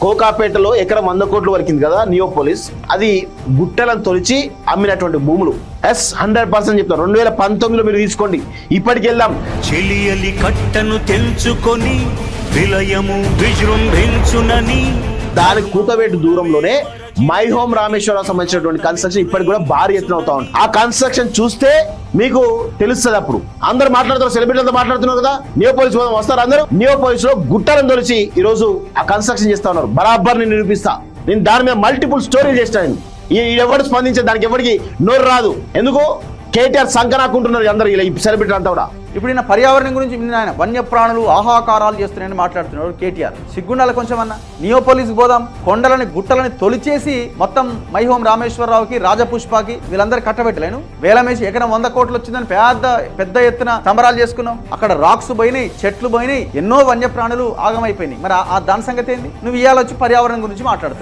కోకాపేటలో ఎకరం 100 కోట్లు వరికింది కదా నియోపోలిస్, అది గుట్టలను తొలిచి అమ్మినటువంటి భూములు. 100% చెప్తారు. 2019లో మీరు తీసుకోండి, ఇప్పటికి వెళ్దాం. చెలియలి కట్టను తెంచుకొని విలయము విజృంభించునని దానికి కూతవేటు దూరంలోనే మై హోమ్ రామేశ్వరం సంబంధించినటువంటి కన్స్ట్రక్షన్ ఇప్పటికి కూడా భారీ ఎత్తున అవుతా ఉంది. ఆ కన్స్ట్రక్షన్ చూస్తే మీకు తెలుస్తుంది. అప్పుడు అందరు మాట్లాడుతున్నారు, సెలబ్రిటీలతో మాట్లాడుతున్నారు కదా, నియోపోలిస్ వస్తారు అందరూ. నియోపోలిస్ లో గుట్టలను తొలిచి ఈ రోజు ఆ కన్స్ట్రక్షన్ చేస్తా ఉన్నారు. బరాబర్ నేను నిరూపిస్తా. నేను దాని మీద మల్టిపుల్ స్టోరీలు చేస్తాను. ఎవరు స్పందించే దానికి ఎవరికి నోరు రాదు. ఎందుకు కేటీఆర్ సంకనాకుంటున్నారు అందరు ఇలా ఈ సెలబ్రిటీ అంతా కూడా. ఇప్పుడు ఈయన పర్యావరణం గురించి ఆయన వన్యప్రాణులు ఆహాకారాలు చేస్తున్నాయని మాట్లాడుతున్నాడు కేటీఆర్. సిగ్గుండాలి కొంచెం అన్న. నియోపోలిస్ పోదాం, కొండలని గుట్టలని తొలిచేసి మొత్తం మై హోమ్ రామేశ్వరరావుకి, రాజపుష్పకి వీళ్ళందరూ కట్టబెట్టలేను. వేలమేసి ఎకరం 100 కోట్లు వచ్చిందని పెద్ద ఎత్తున సంబరాలు చేసుకున్నాం. అక్కడ రాక్స్ పోయినాయి, చెట్లు పోయినాయి, ఎన్నో వన్యప్రాణులు ఆగమైపోయినాయి. మరి ఆ దాని సంగతి ఏంది? నువ్వు ఇవాళ వచ్చి పర్యావరణం గురించి మాట్లాడుతున్నావు.